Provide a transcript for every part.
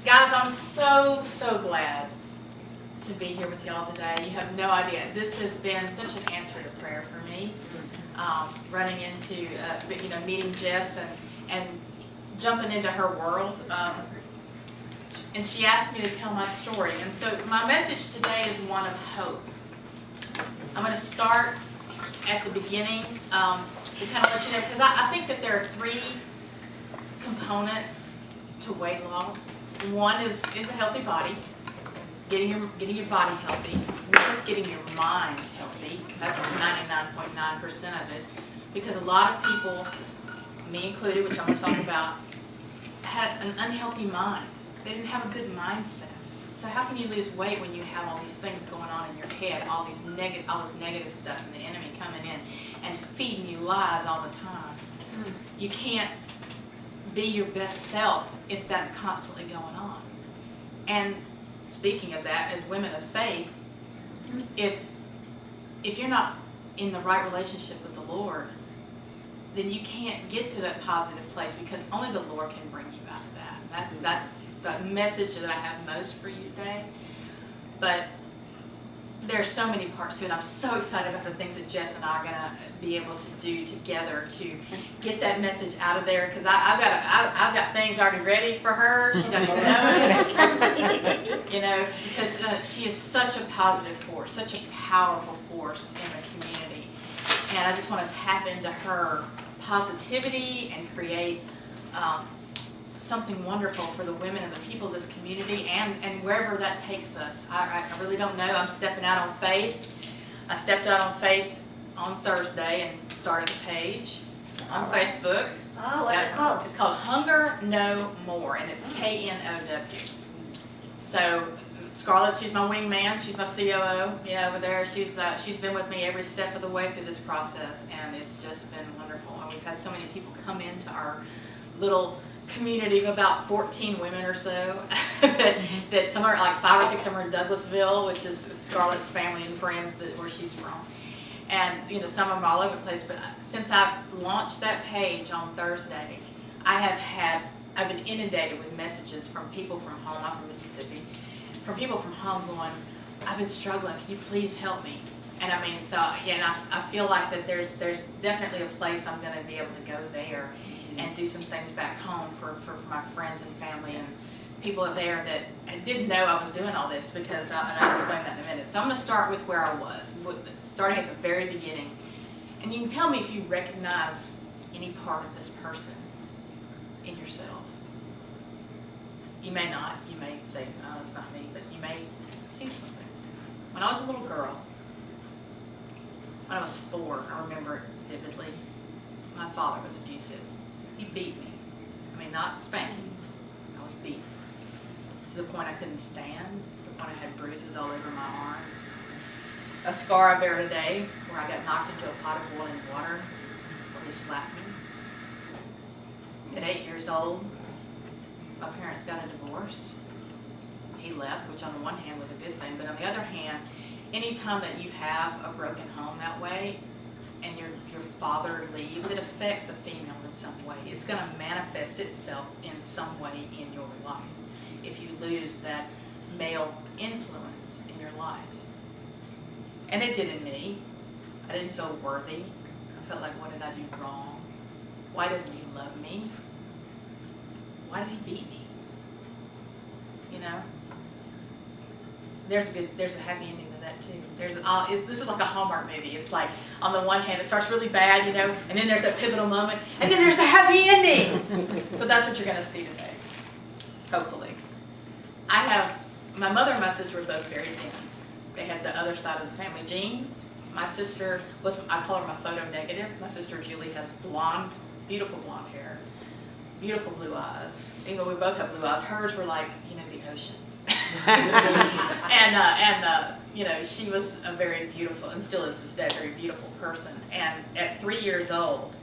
Guys, I'm so glad to be here with y'all today. You have no idea. This has been such an answer to prayer for me. Running into, meeting Jess and jumping into her world. And she asked me to tell my story. And so my message today is one of hope. I'm going to start at the beginning to kind of let you know, because I think that there are three components to weight loss. One is a healthy body, getting your body healthy. One is getting your mind healthy. That's 99.9% of it. Because a lot of people, me included, which I'm going to talk about, had an unhealthy mind. They didn't have a good mindset. So how can you lose weight when you have all these things going on in your head, all this negative stuff, and the enemy coming in and feeding you lies all the time? You can't be your best self if that's constantly going on. And speaking of that, as women of faith, if you're not in the right relationship with the Lord, then you can't get to that positive place, because only the Lord can bring you out of that. That's the message that I have most for you today. But there's so many parts to it. I'm so excited about the things that Jess and I are going to be able to do together to get that message out of there, because I've got things already ready for her. She doesn't even know it. Because she is such a positive force, such a powerful force in the community. And I just want to tap into her positivity and create something wonderful for the women and the people of this community, and wherever that takes us. I really don't know. I'm stepping out on faith. I stepped out on faith on Thursday and started a page on Facebook. Oh, what's it called? It's called Hunger No More, and it's KNOW. So Scarlett, she's my wingman. She's my COO. Yeah, over there. She's been with me every step of the way through this process, and it's just been wonderful. And we've had so many people come into our little community of about 14 women or so that some are like 5 or 6 of them are in Douglasville, which is Scarlett's family and friends where she's from. And some of them are all over the place. But since I launched that page on Thursday, I've been inundated with messages from people from home. I'm from Mississippi. From people from home going, I've been struggling. Can you please help me? And I mean, so yeah, and I feel like that there's definitely a place I'm going to be able to go there and do some things back home for my friends and family and people there that didn't know I was doing all this, because I'll explain that in a minute. So I'm going to start with where I was, starting at the very beginning. And you can tell me if you recognize any part of this person in yourself. You may not. You may say, no, it's not me, but you may see something. When I was a little girl, when I was 4, I remember it vividly, my father was abusive. He beat me. I mean, not spankings. I was beaten. To the point I couldn't stand. To the point I had bruises all over my arms. A scar I bear today, where I got knocked into a pot of boiling water, where he slapped me. At 8 years old, my parents got a divorce. He left, which on the one hand was a good thing, but on the other hand, anytime that you have a broken home that way, and your father leaves, it affects a female in some way. It's going to manifest itself in some way in your life if you lose that male influence in your life. And it did in me. I didn't feel worthy. I felt like, what did I do wrong? Why doesn't he love me? Why did he beat me? There's a happy ending to that too. This is like a Hallmark movie. It's like, on the one hand, it starts really bad, and then there's a pivotal moment, and then there's the happy ending. So that's what you're going to see today, hopefully. My mother and my sister were both very thin. They had the other side of the family genes. My sister I call her my photo negative. My sister Julie has blonde, beautiful blonde hair, beautiful blue eyes. Even though we both have blue eyes, hers were like, the ocean. And she was a very beautiful, and still is today, a very beautiful person. And at 3 years old,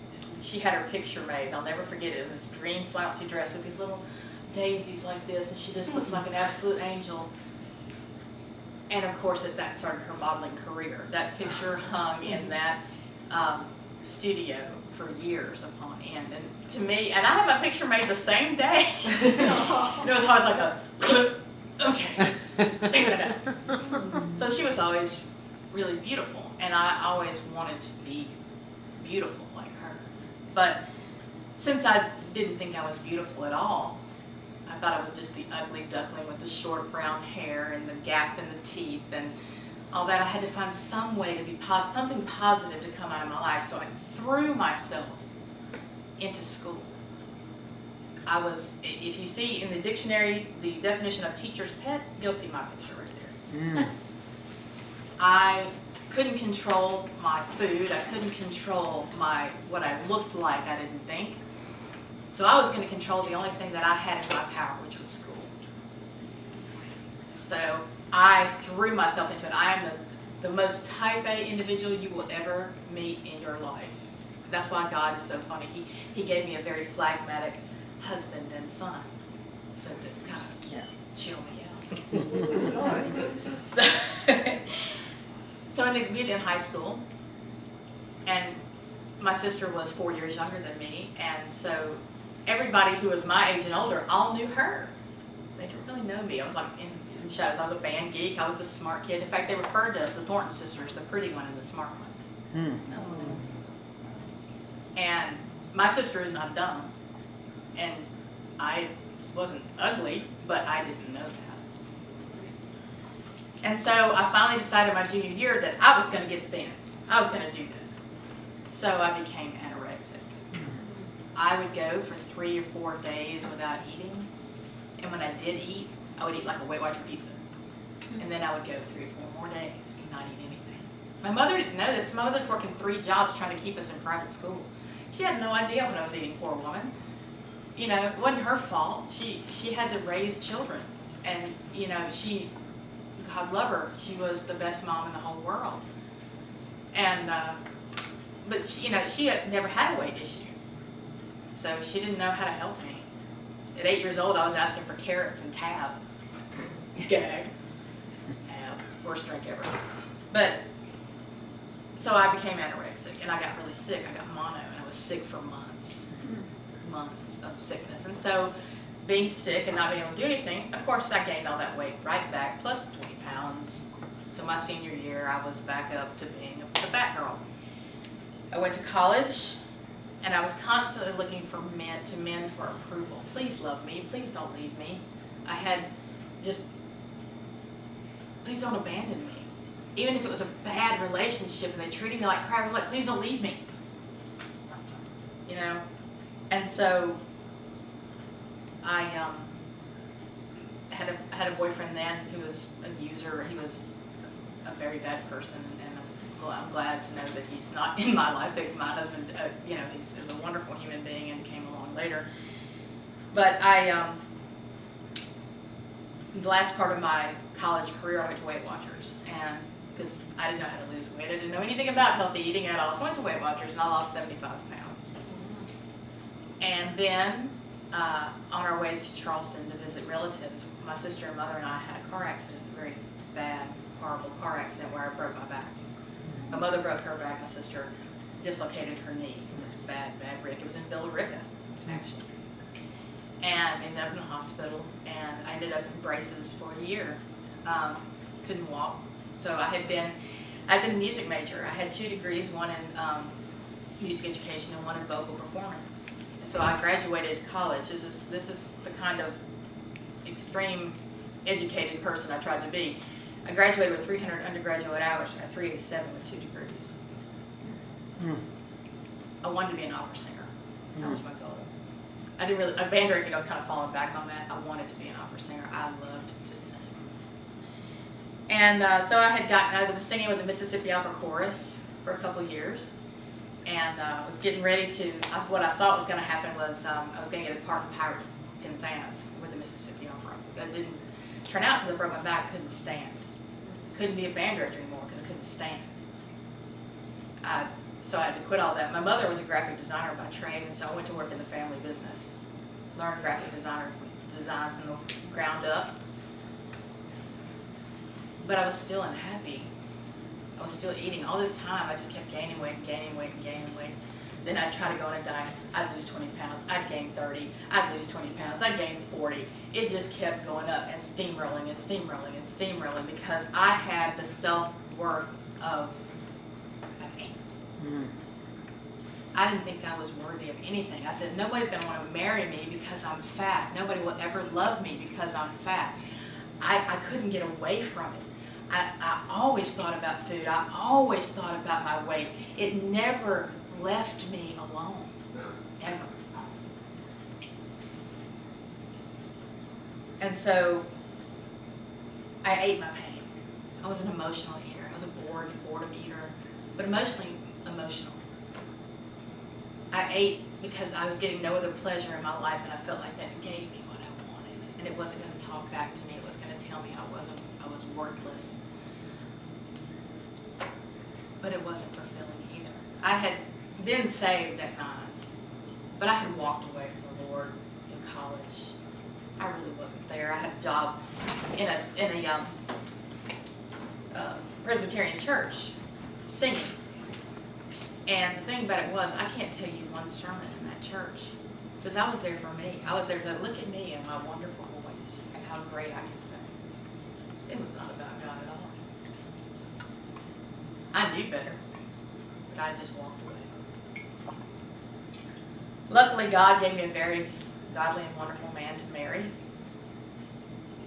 she had her picture made. I'll never forget it. This green flouncy dress with these little daisies like this, and she just looked like an absolute angel. And of course, that started her modeling career. That picture hung in that studio for years upon end. And to me, and I had my picture made the same day. It was always like a Okay, pick that up. So she was always really beautiful, and I always wanted to be beautiful like her. But since I didn't think I was beautiful at all, I thought I was just the ugly duckling with the short brown hair and the gap in the teeth and all that. I had to find some way to be something positive to come out of my life, so I threw myself into school. I was, if you see in the dictionary the definition of teacher's pet, you'll see my picture right there. I couldn't control my food. I couldn't control what I looked like, I didn't think. So I was going to control the only thing that I had in my power, which was school. So I threw myself into it. I am the most type A individual you will ever meet in your life. That's why God is so funny. He gave me a very phlegmatic husband and son, so to kind of chill me out. So I ended in high school, and my sister was 4 years younger than me, and so everybody who was my age and older all knew her. They didn't really know me. I was like in shadows. I was a band geek. I was the smart kid. In fact, they referred to us the Thornton sisters, the pretty one and the smart one. And my sister is not dumb. And I wasn't ugly, but I didn't know that. And so I finally decided my junior year that I was going to get thin. I was going to do this. So I became anorexic. I would go for 3 or 4 days without eating. And when I did eat, I would eat like a Weight Watcher pizza. And then I would go 3 or 4 more days and not eat anything. My mother didn't know this. My mother was working 3 jobs trying to keep us in private school. She had no idea what I was eating, poor woman. You know, it wasn't her fault. She had to raise children. And, you know, God love her, she was the best mom in the whole world. And, but, she had never had a weight issue. So she didn't know how to help me. At 8 years old, I was asking for carrots and Tab. Gag. Tab. Worst drink ever. But, so I became anorexic, and I got really sick. I got mono, and I was sick for months. Months of sickness. And so, being sick and not being able to do anything, of course I gained all that weight right back, plus 20 pounds. So my senior year, I was back up to being a fat girl. I went to college, and I was constantly looking for men for approval. Please love me. Please don't leave me. I had just, please don't abandon me. Even if it was a bad relationship and they treated me like crap, I'm like, please don't leave me. You know? And so I had a boyfriend then who was a user. He was a very bad person, and I'm glad to know that he's not in my life. My husband, he's a wonderful human being and came along later. But the last part of my college career, I went to Weight Watchers, and because I didn't know how to lose weight, I didn't know anything about healthy eating at all. So I went to Weight Watchers, and I lost 75 pounds. And then, on our way to Charleston to visit relatives, my sister and mother and I had a car accident, a very bad, horrible car accident where I broke my back. My mother broke her back, my sister dislocated her knee. It was a bad, bad wreck. It was in Villarica, actually. And ended up in the hospital, and I ended up in braces for a year. Couldn't walk. So I'd been a music major. I had 2 degrees, one in music education and one in vocal performance. So I graduated college. This is the kind of extreme educated person I tried to be. I graduated with 300 undergraduate hours. I got 387 with 2 degrees. I wanted to be an opera singer. That was my goal. I didn't really, band directing, I was kind of falling back on that. I wanted to be an opera singer. I loved to sing. And so I was singing with the Mississippi Opera Chorus for a couple years. And I was getting ready to, what I thought was going to happen was I was going to get a part in Pirates Penzance with the Mississippi Opera. That didn't turn out because I broke my back, couldn't stand. Couldn't be a band director anymore because I couldn't stand. So I had to quit all that. My mother was a graphic designer by trade, and so I went to work in the family business. Learned graphic design from the ground up. But I was still unhappy. I was still eating. All this time, I just kept gaining weight and gaining weight and gaining weight. Then I'd try to go on a diet. I'd lose 20 pounds. I'd gain 30. I'd lose 20 pounds. I'd gain 40. It just kept going up and steamrolling and steamrolling and steamrolling because I had the self-worth of an ant. Mm. I didn't think I was worthy of anything. I said, nobody's going to want to marry me because I'm fat. Nobody will ever love me because I'm fat. I couldn't get away from it. I always thought about food. I always thought about my weight. It never left me alone, ever. And so I ate my pain. I was an emotional eater. I was a boredom eater, but emotional. I ate because I was getting no other pleasure in my life, and I felt like that gave me what I wanted, and it wasn't going to talk back to me. It was going to tell me I was worthless. But it wasn't fulfilling either. I had been saved at 9, but I had walked away from the Lord in college. I really wasn't there. I had a job in a Presbyterian church singing. And the thing about it was, I can't tell you one sermon in that church because I was there for me. I was there to look at me and my wonderful voice and how great I can sing. It was not about God at all. I knew better, but I just walked away. Luckily, God gave me a very godly and wonderful man to marry.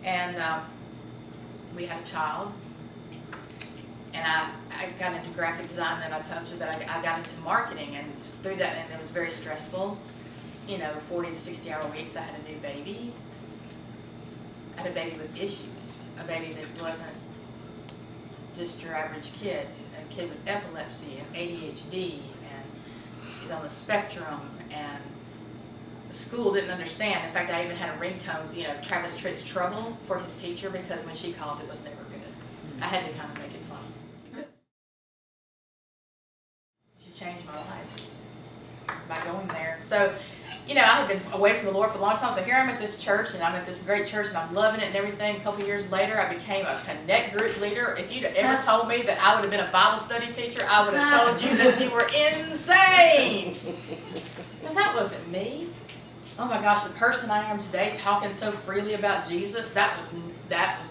And we had a child. And I got into graphic design, then I told you that I got into marketing, and through that, and it was very stressful. 40 to 60 hour weeks. I had a new baby. I had a baby with issues, a baby that wasn't just your average kid, a kid with epilepsy and ADHD, and he's on the spectrum, and the school didn't understand. In fact, I even had a ringtone, Travis Tritt's Trouble for his teacher, because when she called, it was never good. I had to kind of make it fun. She changed my life by going there. So, I had been away from the Lord for a long time. So here I'm at this church, and I'm at this great church, and I'm loving it and everything. A couple years later, I became a connect group leader. If you'd ever told me that I would have been a Bible study teacher, I would have told you that you were insane. Because that wasn't me. Oh my gosh, the person I am today, talking so freely about Jesus, that was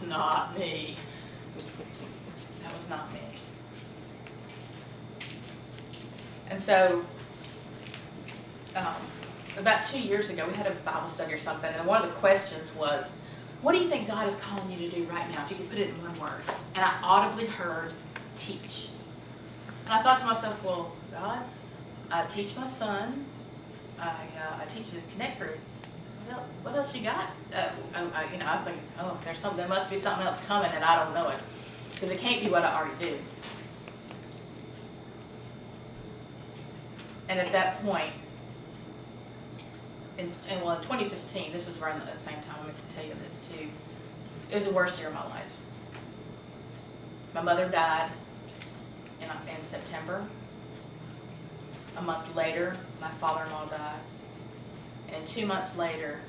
not me. That was not me. And so, about 2 years ago, we had a Bible study or something, and one of the questions was, what do you think God is calling you to do right now, if you could put it in one word? And I audibly heard, teach. And I thought to myself, well, God, I teach my son, I teach the Connect group. What else you got? I think, there must be something else coming, and I don't know it. Because it can't be what I already do. And at that point, in 2015, this was around the same time, I meant to tell you this too, it was the worst year of my life. My mother died in September. A month later, my father-in-law died. And 2 months later,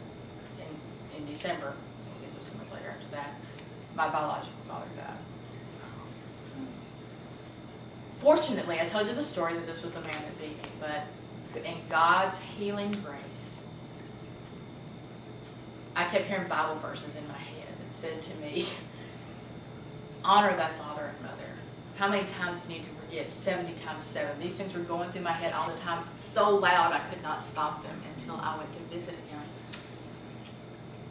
in December, I guess it was 2 months later after that, my biological father died. Fortunately, I told you the story that this was the man that beat me, but in God's healing grace, I kept hearing Bible verses in my head that said to me, honor thy father and mother. How many times do you need to forget? 70 times 7. These things were going through my head all the time, so loud I could not stop them until I went to visit him.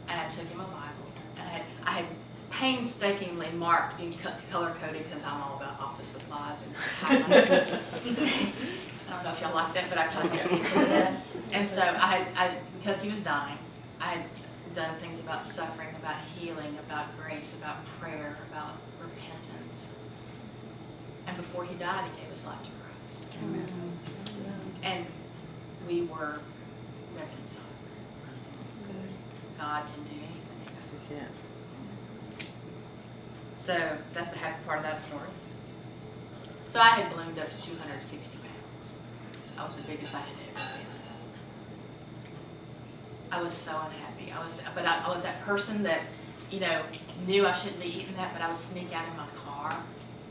And I took him a Bible, and I had painstakingly marked and color-coded, because I'm all about office supplies and I don't know if y'all like that, but I kind of got into this. And so because he was dying, I had done things about suffering, about healing, about grace, about prayer, about repentance. And before he died, he gave his life to Christ. Amen. And we were reconciled. God can do anything. Yes, he can. So that's the happy part of that story. So I had ballooned up to 260 pounds. I was the biggest I had ever been. I was so unhappy. I was that person that, knew I shouldn't be eating that, but I would sneak out in my car,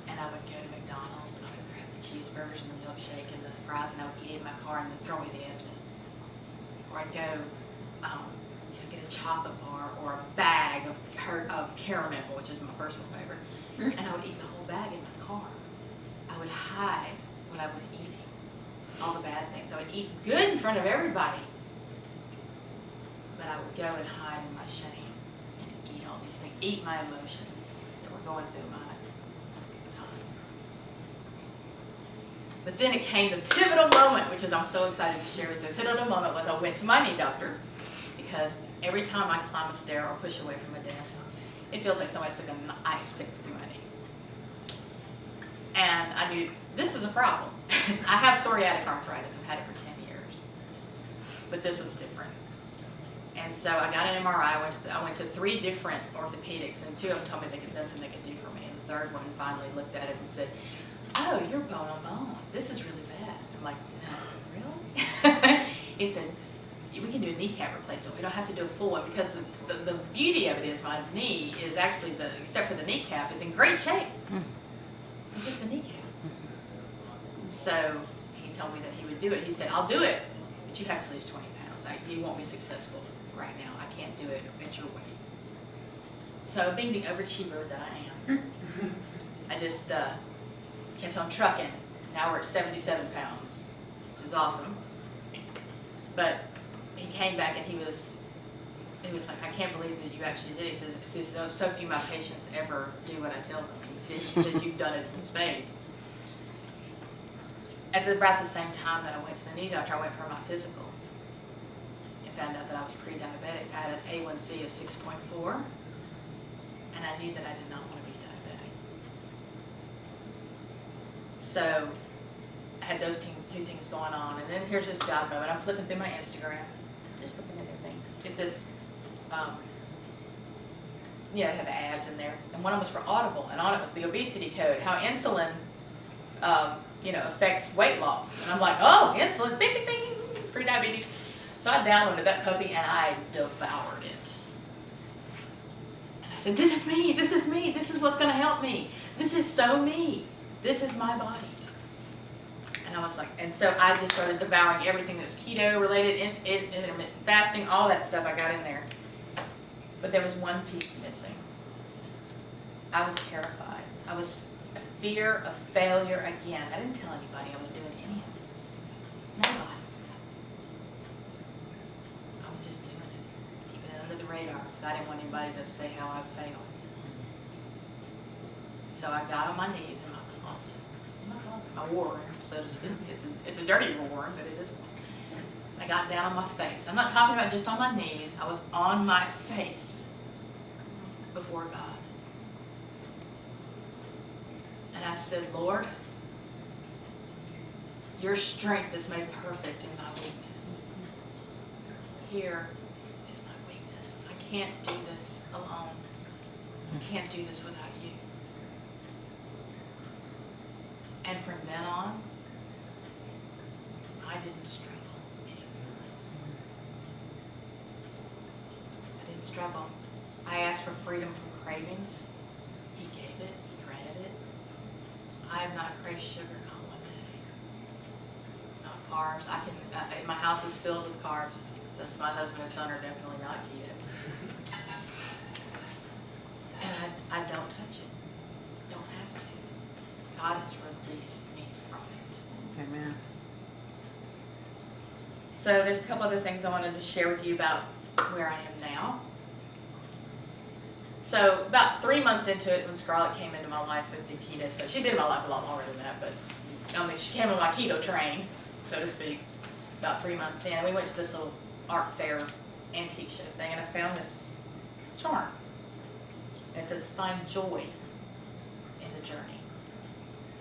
and I would go to McDonald's, and I would grab the cheeseburgers and the milkshake and the fries, and I would eat it in my car and then throw me the evidence. Or I'd go, get a chocolate bar or a bag of caramel, which is my personal favorite, and I would eat the whole bag in my car. I would hide what I was eating, all the bad things. I would eat good in front of everybody, but I would go and hide in my shame and eat all these things, eat my emotions that were going through my time. But then it came the pivotal moment, which is I'm so excited to share with you. The pivotal moment was I went to my knee doctor, because every time I climb a stair or push away from a desk, it feels like somebody stuck an ice pick through my knee. And I knew this is a problem. I have psoriatic arthritis. I've had it for 10 years. But this was different. And so I got an MRI. I went to 3 different orthopedics, and 2 of them told me they could nothing they could do for me. And the third one finally looked at it and said, "Oh, you're bone on bone. This is really bad." I'm like, "No, really?" He said, "We can do a kneecap replacement. We don't have to do a full one, because the beauty of it is my knee is actually, except for the kneecap, is in great shape. It's just the kneecap." So he told me that he would do it. He said, "I'll do it, but you have to lose 20 pounds. You won't be successful right now. I can't do it at your weight." So being the overachiever that I am, I just kept on trucking. Now we're at 77 pounds, which is awesome. But he came back and he was like, "I can't believe that you actually did it." He said, so few of my patients ever do what I tell them." He said, "You've done it in spades." At about the same time that I went to the knee doctor, I went for my physical and found out that I was pre-diabetic. I had an A1C of 6.4, and I knew that I did not want to be diabetic. So I had those 2 things going on, and then here's this God moment. I'm flipping through my Instagram, just looking at everything. Get this, they had the ads in there, and one of them was for Audible, and on it was the obesity code, how insulin, affects weight loss. And I'm like, oh, insulin, bing, bing, bing, pre-diabetes. So I downloaded that puppy and I devoured it. And I said, this is me, this is me, this is what's going to help me. This is so me. This is my body. And I was like, and so I just started devouring everything that was keto related, intermittent fasting, all that stuff I got in there. But there was one piece missing. I was terrified. I was a fear of failure again. I didn't tell anybody I was doing any of this. Nobody. I was just doing it, keeping it under the radar, because I didn't want anybody to say how I failed. So I got on my knees in my closet. My war room, so to speak. It's a dirty war room, but it is one. I got down on my face. I'm not talking about just on my knees. I was on my face before God. And I said, "Lord, your strength is made perfect in my weakness. Here is my weakness. I can't do this alone. I can't do this without you." And from then on, I didn't struggle anymore. I didn't struggle. I asked for freedom from cravings. He gave it. He granted it. I have not craved sugar, not one day. Not carbs. My house is filled with carbs. That's my husband and son are definitely not keto. And I don't touch it. Don't have to. God has released me from it. Amen. So there's a couple other things I wanted to share with you about where I am now. So about 3 months into it, when Scarlett came into my life with the keto stuff, she'd been in my life a lot longer than that, but she came on my keto train, so to speak, about 3 months in. We went to this little art fair antique show thing, and I found this charm. And it says, "Find joy in the journey."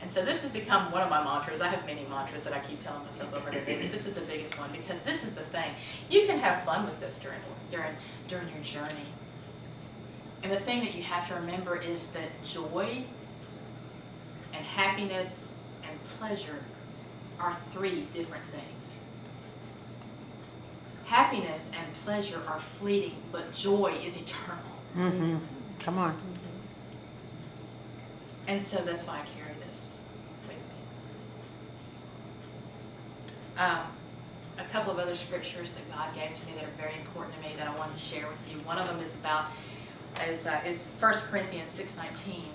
And so this has become one of my mantras. I have many mantras that I keep telling myself over and over again. This is the biggest one, because this is the thing. You can have fun with this during your journey. And the thing that you have to remember is that joy and happiness and pleasure are 3 different things. Happiness and pleasure are fleeting, but joy is eternal. Mm-hmm. Come on. And so that's why I carry this with me. a couple of other scriptures that God gave to me that are very important to me that I wanted to share with you. One of them is 1 Corinthians 6:19.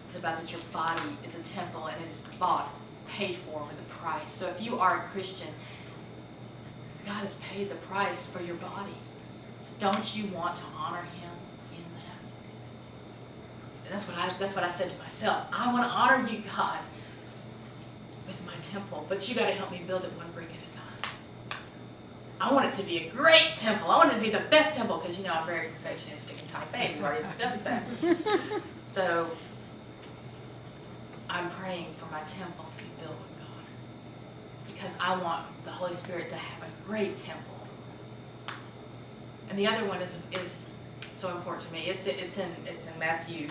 It's about that your body is a temple and it is bought, paid for with a price. So if you are a Christian, God has paid the price for your body. Don't you want to honor Him in that? And that's what I said to myself. I want to honor you, God, with my temple, but you got to help me build it one brick at a time. I want it to be a great temple. I want it to be the best temple because, I'm very perfectionistic and type A. We've already discussed that. So I'm praying for my temple to be built with God because I want the Holy Spirit to have a great temple. And the other one is so important to me. It's in Matthew,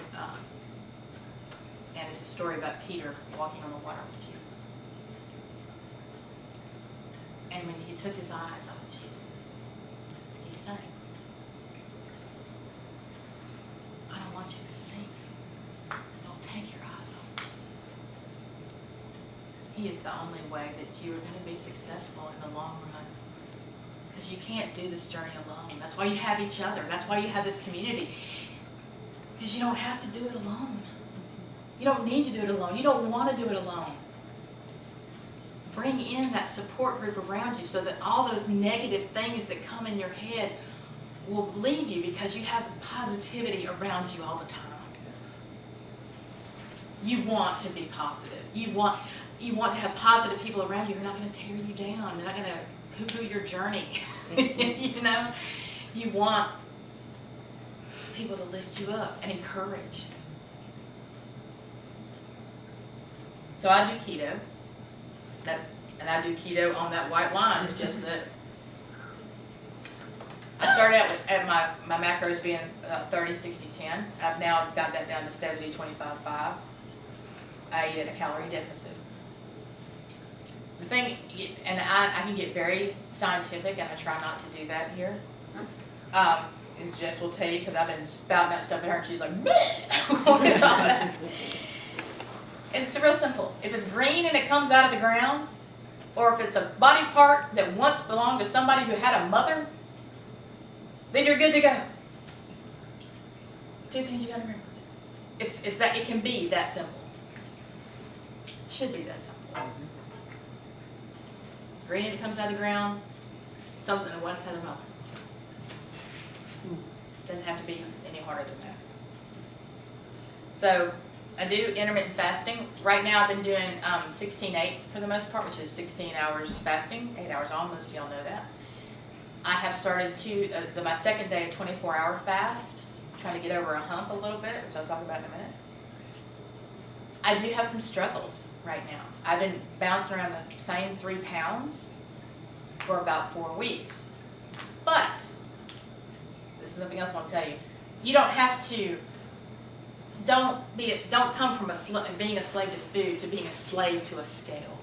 and it's a story about Peter walking on the water with Jesus. And when he took his eyes off of Jesus, he sank. I don't want you to sink. Don't take your eyes off of Jesus. He is the only way that you are going to be successful in the long run. Because you can't do this journey alone. That's why you have each other. That's why you have this community. Because you don't have to do it alone. You don't need to do it alone. You don't want to do it alone. Bring in that support group around you so that all those negative things that come in your head will leave you because you have positivity around you all the time. You want to be positive. You want to have positive people around you who are not going to tear you down. They're not going to poo-poo your journey. You want people to lift you up and encourage. So I do keto. And I do keto on that white line. It's just this. I started out at my macros being 30, 60, 10. I've now got that down to 70, 25, 5. I eat at a calorie deficit. The thing, and I can get very scientific, and I try not to do that here. Is Jess will tell you, because I've been spouting that stuff at her, and she's like, bleh! What is all that? And it's real simple. If it's green and it comes out of the ground, or if it's a body part that once belonged to somebody who had a mother, then you're good to go. Two things you gotta remember. It's that it can be that simple. Should be that simple. Green that comes out of the ground, something that once had a mother. Doesn't have to be any harder than that. So I do intermittent fasting. Right now I've been doing 16-8 for the most part, which is 16 hours fasting, 8 hours on. Most of y'all know that. I have started my second day of 24-hour fast, trying to get over a hump a little bit, which I'll talk about in a minute. I do have some struggles right now. I've been bouncing around the same 3 pounds for about 4 weeks. But, this is something else I want to tell you. You don't have to, don't come from being a slave to food to being a slave to a scale.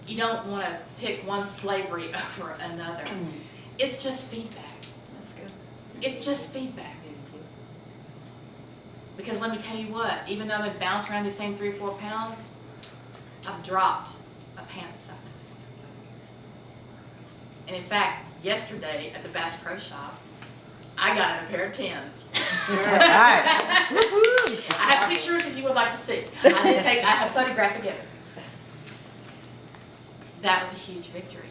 You don't want to pick one slavery over another. It's just feedback. That's good. It's just feedback. Because let me tell you what, even though I've been bouncing around these same 3 or 4 pounds, I've dropped a pant size. And in fact, yesterday at the Bass Pro Shop, I got in a pair of 10s. Alright. I have pictures if you would like to see. I have photographic evidence. That was a huge victory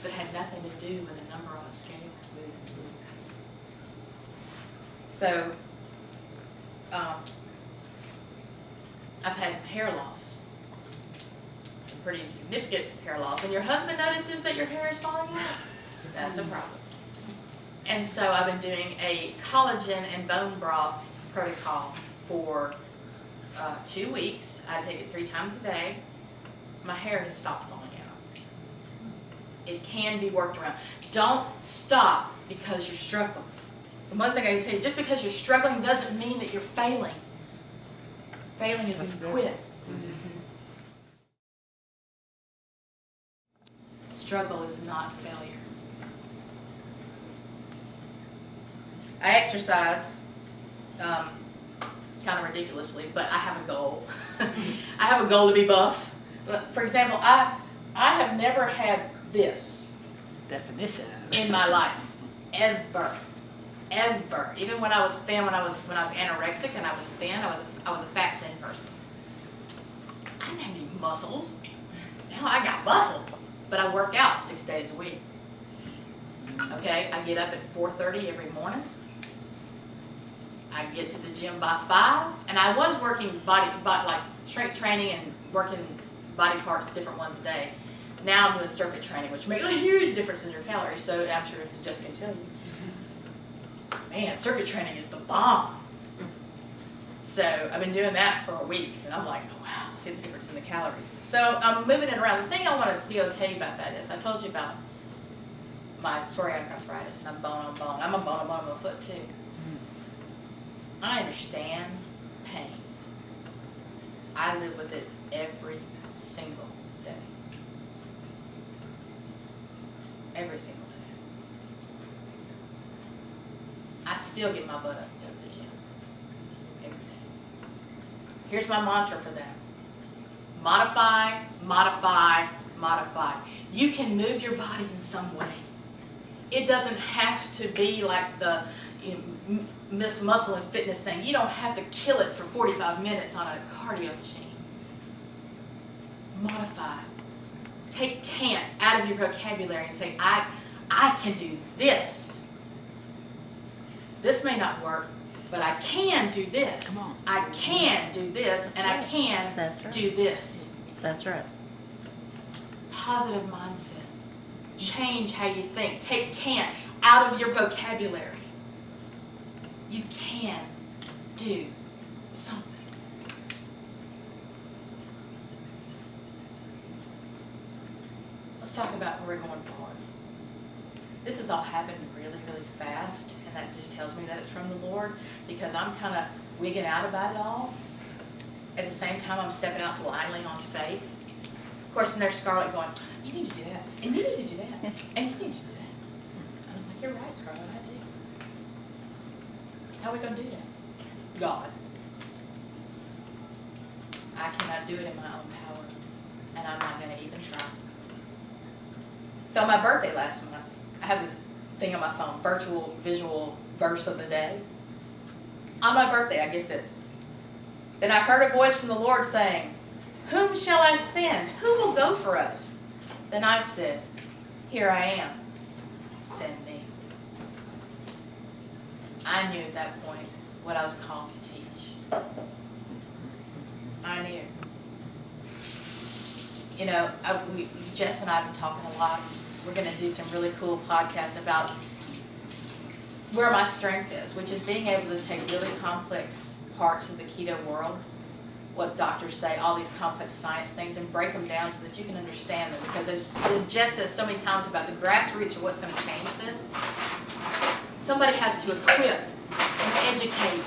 that had nothing to do with a number on a scale. So, I've had hair loss. Some pretty significant hair loss. When your husband notices that your hair is falling out, that's a problem. And so I've been doing a collagen and bone broth protocol for 2 weeks. I take it 3 times a day. My hair has stopped falling out. It can be worked around. Don't stop because you're struggling. And one thing I can tell you, just because you're struggling doesn't mean that you're failing. Failing is when you quit. Struggle is not failure. I exercise, kind of ridiculously, but I have a goal. I have a goal to be buff. For example, I I have never had this Definition. in my life, ever. Even when I was thin, when I was anorexic and I was thin, I was a fat, thin person. I didn't have any muscles. Now I got muscles, but I work out 6 days a week. Okay, I get up at 4:30 every morning. I get to the gym by 5, and I was working body like strength training and working body parts, different ones a day. Now I'm doing circuit training, which makes a huge difference in your calories. So I'm sure Jess can tell you. Man, circuit training is the bomb. So I've been doing that for a week, and I'm like, oh, wow, see the difference in the calories. So I'm moving it around. The thing I want to be able to tell you about that is, I told you about my psoriatic arthritis, and I'm bone on bone. I'm a bone on bone on my foot too. I understand pain. I live with it every single day. Every single day. I still get my butt up to go to the gym. Every day. Here's my mantra for that. Modify, modify, modify. You can move your body in some way. It doesn't have to be like the Miss Muscle and Fitness thing. You don't have to kill it for 45 minutes on a cardio machine. Modify. Take can't out of your vocabulary and say, I can do this. This may not work, but I can do this. Come on. I can do this, and I can That's right. do this. That's right. Positive mindset. Change how you think. Take can't out of your vocabulary. You can do something. Let's talk about where we're going forward. This has all happened really, really fast, and that just tells me that it's from the Lord, because I'm kind of wigging out about it all. At the same time, I'm stepping out blindly on faith. Of course, then there's Scarlett going, you need to do that, and you need to do that, and you need to do that. And I'm like, you're right, Scarlett, I do. How are we going to do that? God. I cannot do it in my own power, and I'm not going to even try. So my birthday last month, I have this thing on my phone, virtual visual verse of the day. On my birthday, I get this. Then I heard a voice from the Lord saying, whom shall I send? Who will go for us? Then I said, here I am. Send me. I knew at that point what I was called to teach. I knew. You know, Jess and I have been talking a lot. We're going to do some really cool podcasts about where my strength is, which is being able to take really complex parts of the keto world, what doctors say, all these complex science things, and break them down so that you can understand them. Because as Jess says so many times about the grassroots are what's going to change this, somebody has to equip and educate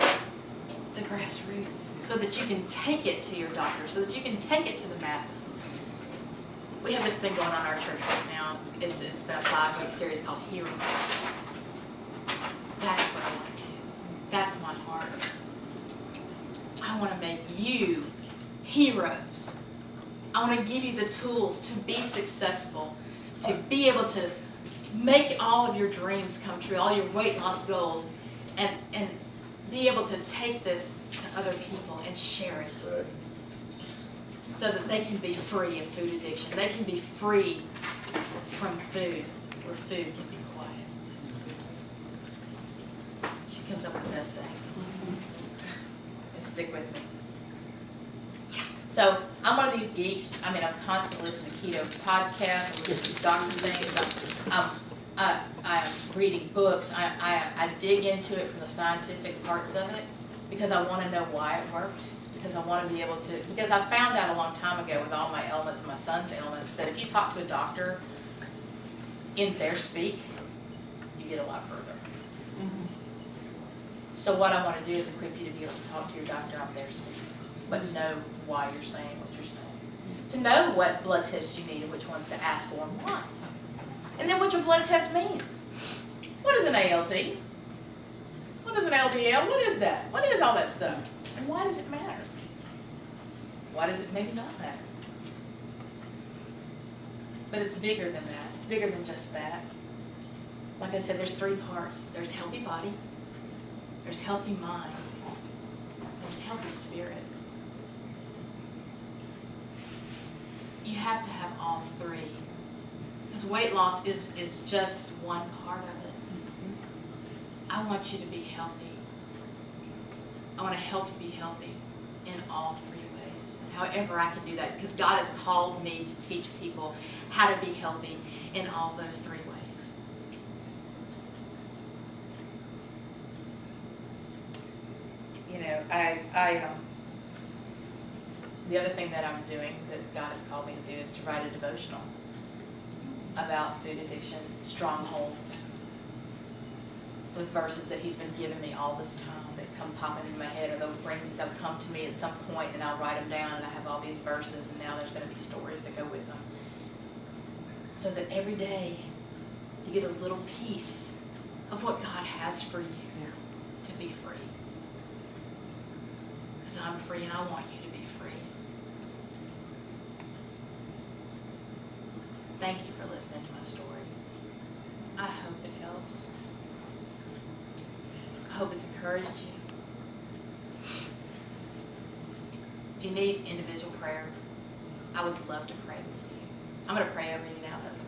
the grassroots so that you can take it to your doctor, so that you can take it to the masses. We have this thing going on in our church right now. It's been a 5-week series called Hearing Matters. That's what I want to do. That's my heart. I want to make you heroes. I want to give you the tools to be successful, to be able to make all of your dreams come true, all your weight loss goals, and be able to take this to other people and share it. Right. So that they can be free of food addiction. They can be free from food, where food can be quiet. She comes up with the best saying. And stick with me. So I'm one of these geeks. I mean, I'm constantly listening to keto podcasts, I'm listening to doctor things. I'm reading books. I dig into it from the scientific parts of it because I want to know why it works. Because I want to be able to, because I found out a long time ago with all my ailments and my son's ailments, that if you talk to a doctor in their speak, you get a lot further. So what I want to do is equip you to be able to talk to your doctor on their speak, but know why you're saying what you're saying. To know what blood tests you need and which ones to ask for and why. And then what your blood test means. What is an ALT? What is an LDL? What is that? What is all that stuff? And why does it matter? Why does it maybe not matter? But it's bigger than that. It's bigger than just that. Like I said, there's 3 parts. There's healthy body, there's healthy mind, there's healthy spirit. You have to have all 3. Because weight loss is just one part of it. I want you to be healthy. I want to help you be healthy in all 3 ways. However I can do that. Because God has called me to teach people how to be healthy in all those 3 ways. You know, the other thing that I'm doing that God has called me to do is to write a devotional about food addiction, strongholds, with verses that He's been giving me all this time that come popping into my head, or they'll come to me at some point and I'll write them down, and I have all these verses, and now there's going to be stories that go with them. So that every day you get a little piece of what God has for you to be free. Because I'm free and I want you to be free. Thank you for listening to my story. I hope it helps. I hope it's encouraged you. If you need individual prayer, I would love to pray with you. I'm going to pray over you now. That's